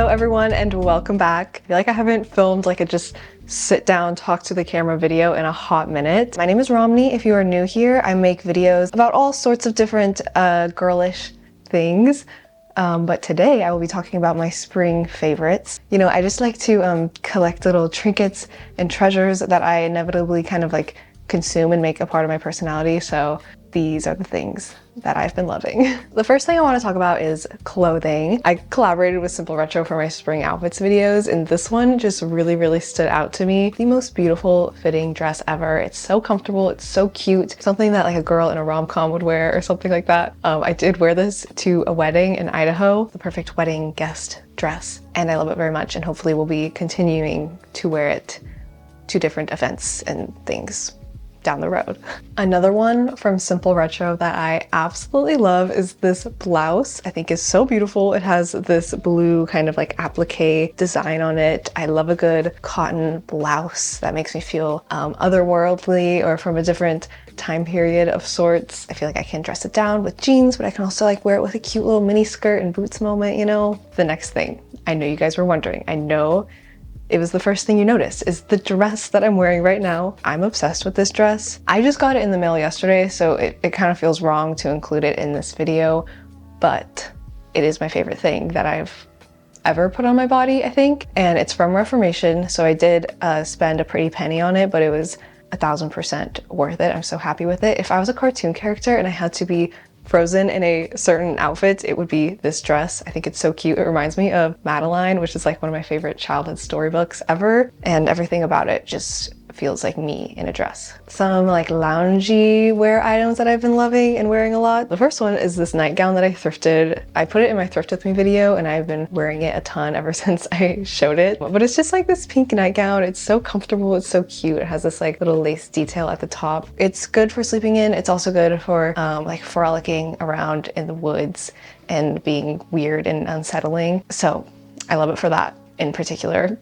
everyone, and welcome back. I feel like I haven't filmed like a just sit down, talk to the camera video in a hot minute. My name is Romney. If you are new here, I make videos about all sorts of different girlish things. But today I will be talking about my spring favorites. You know, I just like to collect little trinkets and treasures that I inevitably kind of like consume and make a part of my personality. So these are the things that I've been loving. The first thing I want to talk about is clothing. I collaborated with Simple Retro for my spring outfits videos, and this one just really stood out to me. The most beautiful fitting dress ever. It's so comfortable, it's so cute. Something that like a girl in a rom-com would wear or something like that. I did wear this to a wedding in Idaho, the perfect wedding guest dress, and I love it very much, and hopefully we'll be continuing to wear it to different events and things down the road. Another one from Simple Retro that I absolutely love is this blouse. I think is so beautiful. It has this blue kind of like applique design on it. I love a good cotton blouse that makes me feel otherworldly or from a different time period of sorts. I feel like I can dress it down with jeans, but I can also like wear it with a cute little mini skirt and boots moment, you know? The next thing, I know you guys were wondering, I know it was the first thing you noticed, is the dress that I'm wearing right now. I'm obsessed with this dress. I just got it in the mail yesterday, so it kind of feels wrong to include it in this video, but it is my favorite thing that I've ever put on my body, I think. And it's from Reformation, so I did spend a pretty penny on it, but it was 1000% worth it. I'm so happy with it. If I was a cartoon character and I had to be frozen in a certain outfit, it would be this dress. I think it's so cute. It reminds me of Madeline, which is like one of my favorite childhood storybooks ever, and everything about it just feels like me in a dress. Some like loungy wear items that I've been loving and wearing a lot. The first one is this nightgown that I thrifted. I put it in my Thrift With Me video and I've been wearing it a ton ever since I showed it. But it's just like this pink nightgown. It's so comfortable, it's so cute. It has this like little lace detail at the top. It's good for sleeping in. It's also good for like frolicking around in the woods and being weird and unsettling. So I love it for that in particular.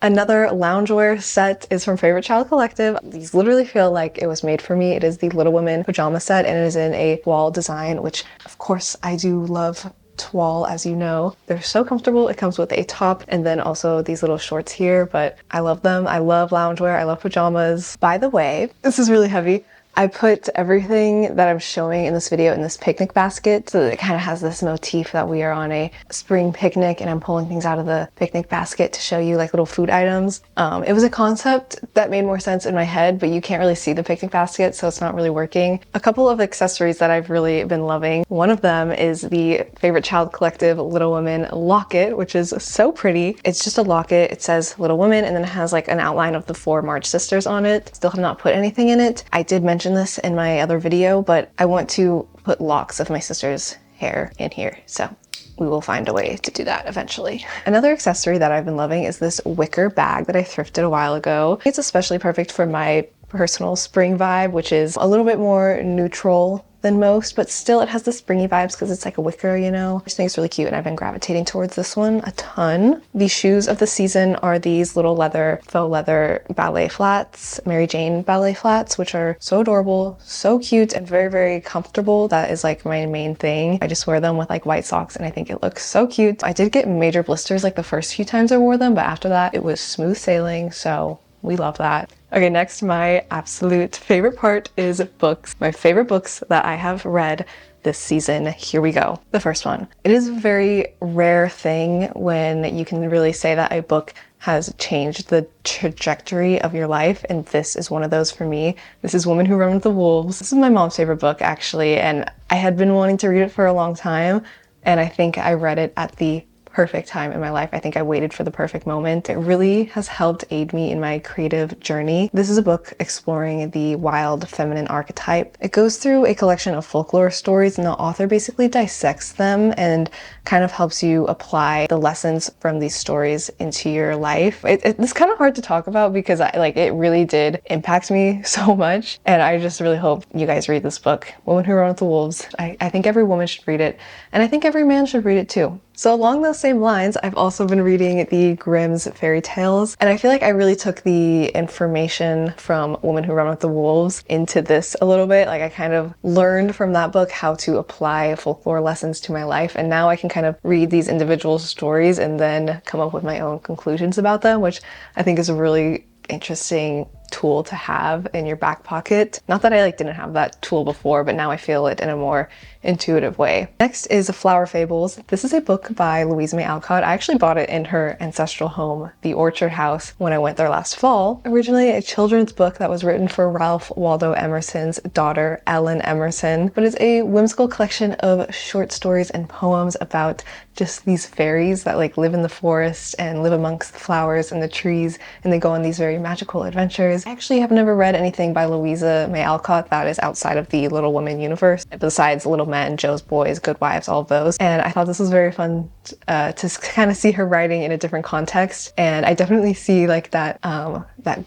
Another loungewear set is from Favorite Child Collective. These literally feel like it was made for me. It is the Little Women pajama set, and it is in a toile design, which of course I do love toile, as you know. They're so comfortable. It comes with a top and then also these little shorts here, but I love them. I love loungewear. I love pajamas. By the way, this is really heavy. I put everything that I'm showing in this video in this picnic basket so that it kind of has this motif that we are on a spring picnic and I'm pulling things out of the picnic basket to show you like little food items. It was a concept that made more sense in my head, but you can't really see the picnic basket, so it's not really working. A couple of accessories that I've really been loving. One of them is the Favorite Child Collective Little Women locket, which is so pretty. It's just a locket. It says Little Women and then it has like an outline of the 4 March sisters on it. Still have not put anything in it. I did mention this in my other video, but I want to put locks of my sister's hair in here, so we will find a way to do that eventually. Another accessory that I've been loving is this wicker bag that I thrifted a while ago. It's especially perfect for my personal spring vibe, which is a little bit more neutral than most, but still it has the springy vibes because it's like a wicker, you know? I just think it's really cute and I've been gravitating towards this one a ton. The shoes of the season are these little faux leather ballet flats, Mary Jane ballet flats, which are so adorable, so cute, and very comfortable. That is like my main thing. I just wear them with like white socks and I think it looks so cute. I did get major blisters like the first few times I wore them, but after that it was smooth sailing, so we love that. Okay, next, my absolute favorite part is books. My favorite books that I have read this season. Here we go. The first one. It is a very rare thing when you can really say that a book has changed the trajectory of your life, and this is one of those for me. This is Women Who Run with the Wolves. This is my mom's favorite book, actually, and I had been wanting to read it for a long time, and I think I read it at the perfect time in my life. I think I waited for the perfect moment. It really has helped aid me in my creative journey. This is a book exploring the wild feminine archetype. It goes through a collection of folklore stories and the author basically dissects them and kind of helps you apply the lessons from these stories into your life. It's kind of hard to talk about because it really did impact me so much, and I just really hope you guys read this book, Women Who Run with the Wolves. I think every woman should read it, and I think every man should read it too. So along those same lines, I've also been reading the Grimm's Fairytales, and I feel like I really took the information from Women Who Run with the Wolves into this a little bit. Like I kind of learned from that book how to apply folklore lessons to my life, and now I can kind of read these individual stories and then come up with my own conclusions about them, which I think is a really interesting tool to have in your back pocket. Not that I didn't have that tool before, but now I feel it in a more intuitive way. Next is Flower Fables. This is a book by Louisa May Alcott. I actually bought it in her ancestral home, the Orchard House, when I went there last fall. Originally a children's book that was written for Ralph Waldo Emerson's daughter, Ellen Emerson, but it's a whimsical collection of short stories and poems about just these fairies that live in the forest and live amongst the flowers and the trees, and they go on these very magical adventures. I actually have never read anything by Louisa May Alcott that is outside of the Little Women universe, besides Little Men, Jo's Boys, Good Wives, all of those. And I thought this was very fun to kind of see her writing in a different context. And I definitely see that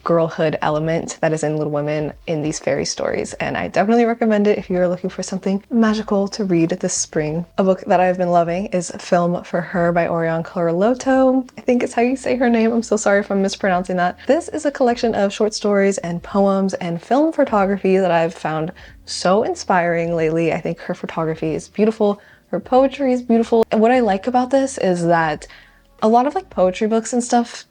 girlhood element that is in Little Women in these fairy stories. And I definitely recommend it if you are looking for something magical to read this spring. A book that I've been loving is Film for Her by Orion Carlotto. I think it's how you say her name. I'm so sorry if I'm mispronouncing that. This is a collection of short stories and poems and film photography that I've found so inspiring lately. I think her photography is beautiful. Her poetry is beautiful. And what I like about this is that a lot of poetry books and stuff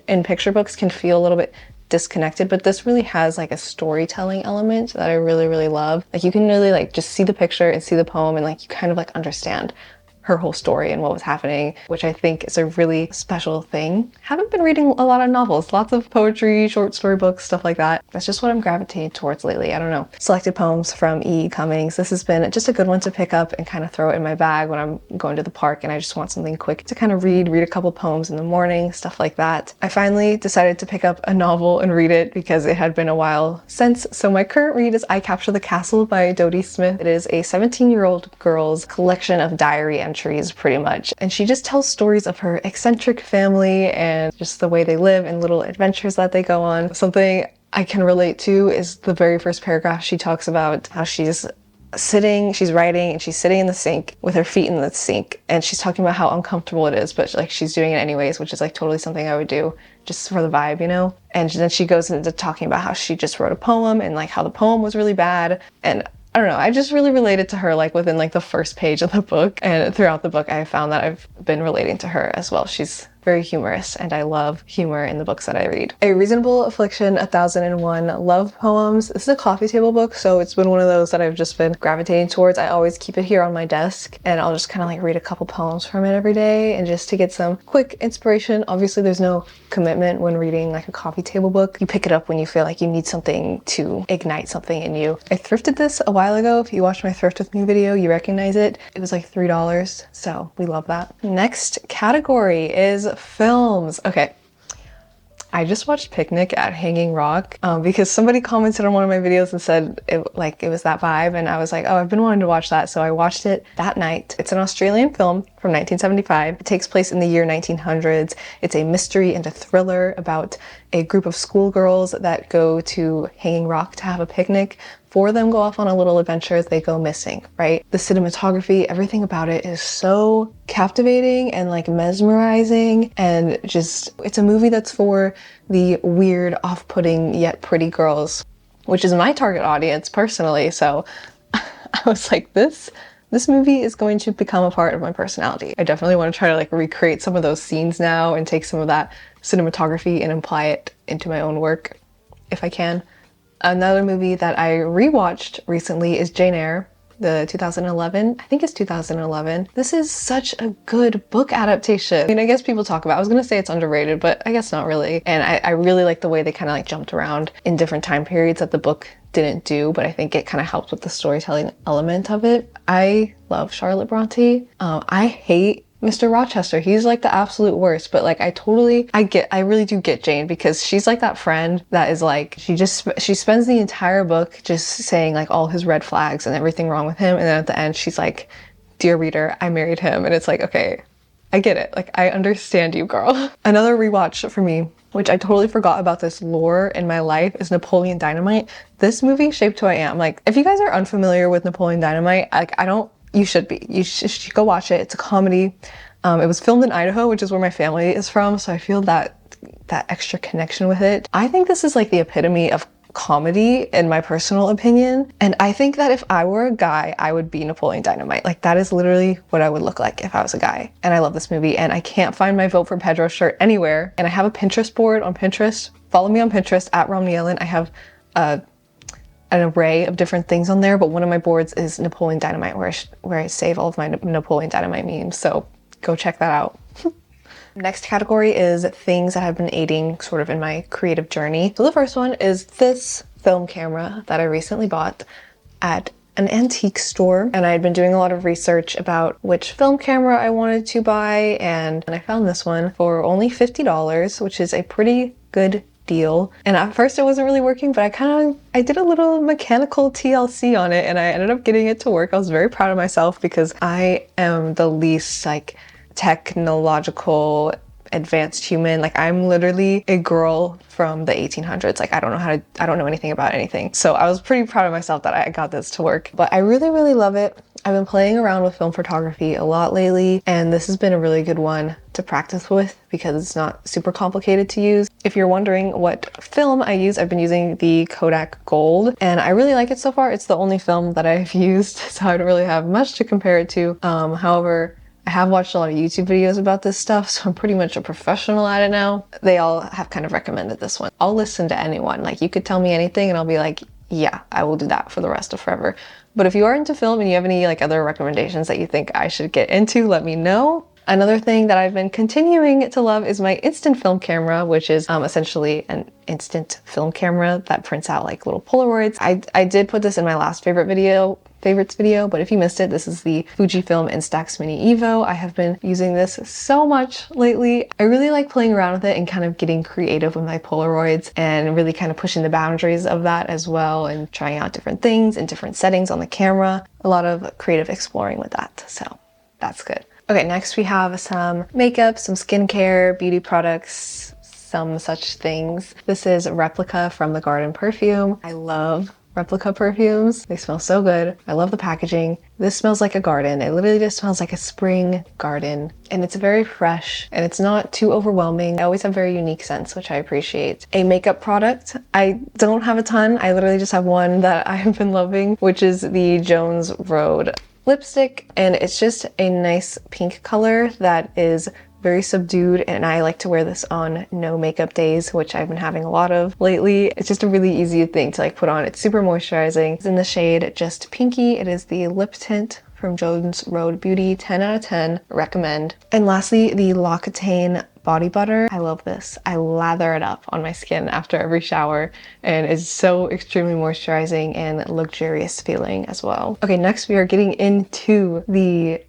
and picture books can feel a little bit disconnected, but this really has a storytelling element that I really, really love. You can really just see the picture and see the poem, and you kind of understand her whole story and what was happening, which I think is a really special thing. Haven't been reading a lot of novels, lots of poetry, short story books, stuff like that. That's just what I'm gravitating towards lately. I don't know. Selected poems from E. Cummings. This has been just a good one to pick up and kind of throw it in my bag when I'm going to the park and I just want something quick to kind of read a couple poems in the morning, stuff like that. I finally decided to pick up a novel and read it because it had been a while since. So my current read is I Capture the Castle by Dodie Smith. It is a 17-year-old girl's collection of diary entries, pretty much. And she just tells stories of her eccentric family and just the way they live and little adventures that they go on. Something I can relate to is the very first paragraph. She talks about how she's writing and she's sitting in the sink with her feet in the sink, and she's talking about how uncomfortable it is, but she's doing it anyways, which is totally something I would do just for the vibe, you know? And then she goes into talking about how she just wrote a poem and how the poem was really bad. And I don't know, I just really related to her within the first page of the book, and throughout the book I found that I've been relating to her as well. She's very humorous, and I love humor in the books that I read. A Reasonable Affliction, 1001 Love Poems. This is a coffee table book, so it's been one of those that I've just been gravitating towards. I always keep it here on my desk, and I'll just kind of read a couple poems from it every day, and just to get some quick inspiration. Obviously there's no commitment when reading a coffee table book. You pick it up when you feel you need something to ignite something in you. I thrifted this a while ago. If you watched my Thrift With Me video, you recognize it. It was $3, so we love that. Next category is films. Okay, I just watched Picnic at Hanging Rock because somebody commented on one of my videos and said it was that vibe, and I was oh, I've been wanting to watch that, so I watched it that night. It's an Australian film from 1975. It takes place in the year 1900s. It's a mystery and a thriller about a group of schoolgirls that go to Hanging Rock to have a picnic. Four of them go off on a little adventure as they go missing, right? The cinematography, everything about it is so captivating and mesmerizing, and just, it's a movie that's for the weird, off-putting, yet pretty girls, which is my target audience personally. So I was this movie is going to become a part of my personality. I definitely want to try to recreate some of those scenes now and take some of that cinematography and apply it into my own work if I can. Another movie that I rewatched recently is Jane Eyre, the 2011, I think it's 2011. This is such a good book adaptation. I mean, I guess people talk about, I was gonna say it's underrated, but I guess not really. And I really like the way they kind of jumped around in different time periods that the book didn't do, but I think it kind of helped with the storytelling element of it. I love Charlotte Bronte. I hate Mr. Rochester. He's the absolute worst, but I really do get Jane, because she's that friend that is she spends the entire book just saying all his red flags and everything wrong with him, and then at the end she's dear reader, I married him, and it's okay, I get it, I understand you, girl. Another rewatch for me, which I totally forgot about this lore in my life, is Napoleon Dynamite. This movie shaped who I am. If you guys are unfamiliar with Napoleon Dynamite, I don't You should be. You should go watch it. It's a comedy. It was filmed in Idaho, which is where my family is from, so I feel that extra connection with it. I think this is like the epitome of comedy in my personal opinion, and I think that if I were a guy, I would be Napoleon Dynamite. Like, that is literally what I would look like if I was a guy. And I love this movie, and I can't find my Vote for Pedro shirt anywhere. And I have a Pinterest board on Pinterest. Follow me on Pinterest at Romney Ellen. I have an array of different things on there, but one of my boards is Napoleon Dynamite, where I save all of my Napoleon Dynamite memes, so go check that out. Next category is things that have been aiding sort of in my creative journey. So the first one is this film camera that I recently bought at an antique store, and I had been doing a lot of research about which film camera I wanted to buy, and I found this one for only $50, which is a pretty good deal. And at first it wasn't really working, but I did a little mechanical TLC on it, and I ended up getting it to work. I was very proud of myself because I am the least like technological advanced human. Like, I'm literally a girl from the 1800s. Like, I don't know anything about anything. So I was pretty proud of myself that I got this to work. But I really, really love it. I've been playing around with film photography a lot lately, and this has been a really good one to practice with because it's not super complicated to use. If you're wondering what film I use, I've been using the Kodak Gold, and I really like it so far. It's the only film that I've used, so I don't really have much to compare it to. However, I have watched a lot of YouTube videos about this stuff, so I'm pretty much a professional at it now. They all have kind of recommended this one. I'll listen to anyone. Like, you could tell me anything and I'll be like, yeah, I will do that for the rest of forever. But if you are into film and you have any like other recommendations that you think I should get into, let me know. Another thing that I've been continuing to love is my instant film camera, which is essentially an instant film camera that prints out like little Polaroids. I did put this in my last favorites video, but if you missed it, this is the Fujifilm Instax Mini Evo. I have been using this so much lately. I really like playing around with it and kind of getting creative with my Polaroids and really kind of pushing the boundaries of that as well, and trying out different things and different settings on the camera. A lot of creative exploring with that, so that's good. Okay, next we have some makeup, some skincare, beauty products, some such things. This is Replica from the Garden Perfume. I love Replica perfumes. They smell so good. I love the packaging. This smells like a garden. It literally just smells like a spring garden, and it's very fresh and it's not too overwhelming. I always have very unique scents, which I appreciate. A makeup product. I don't have a ton. I literally just have one that I have been loving, which is the Jones Road lipstick, and it's just a nice pink color that is very subdued, and I like to wear this on no makeup days, which I've been having a lot of lately. It's just a really easy thing to like put on. It's super moisturizing. It's in the shade Just Pinky. It is the lip tint from Jones Road Beauty. 10 out of 10, recommend. And lastly, the L'Occitane body butter. I love this. I lather it up on my skin after every shower, and it's so extremely moisturizing and luxurious feeling as well. Okay, next we are getting into the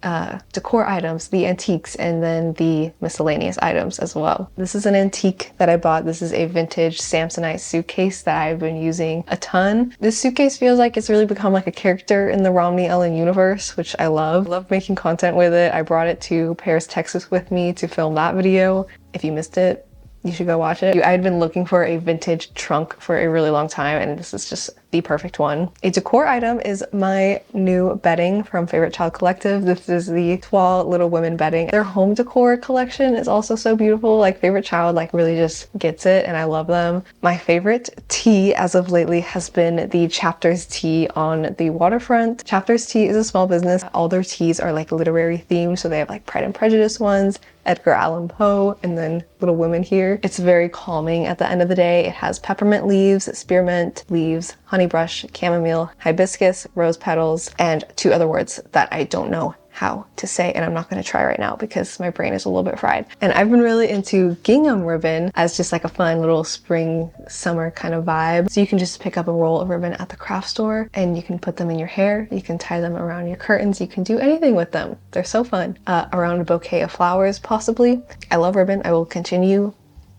decor items, the antiques, and then the miscellaneous items as well. This is an antique that I bought. This is a vintage Samsonite suitcase that I've been using a ton. This suitcase feels like it's really become like a character in the Romney Ellen universe, which I love. I love making content with it. I brought it to Paris, Texas with me to film that video. If you missed it, you should go watch it. I had been looking for a vintage trunk for a really long time, and this is just the perfect one. A decor item is my new bedding from Favorite Child Collective. This is the Toile Little Women bedding. Their home decor collection is also so beautiful. Like, Favorite Child like really just gets it, and I love them. My favorite tea as of lately has been the Chapters tea on the waterfront. Chapters tea is a small business. All their teas are like literary themed, so they have like Pride and Prejudice ones, Edgar Allan Poe, and then Little Women here. It's very calming at the end of the day. It has peppermint leaves, spearmint leaves, honeybrush, chamomile, hibiscus, rose petals, and 2 other words that I don't know how to say, and I'm not going to try right now because my brain is a little bit fried. And I've been really into gingham ribbon as just like a fun little spring summer kind of vibe. So you can just pick up a roll of ribbon at the craft store and you can put them in your hair, you can tie them around your curtains, you can do anything with them. They're so fun. Around a bouquet of flowers possibly. I love ribbon. I will continue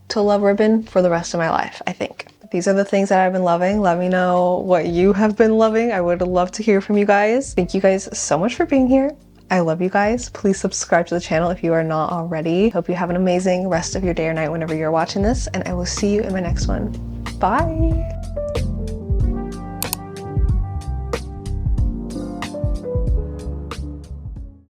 to love ribbon for the rest of my life, I think. These are the things that I've been loving. Let me know what you have been loving. I would love to hear from you guys. Thank you guys so much for being here. I love you guys. Please subscribe to the channel if you are not already. Hope you have an amazing rest of your day or night whenever you're watching this, and I will see you in my next one. Bye!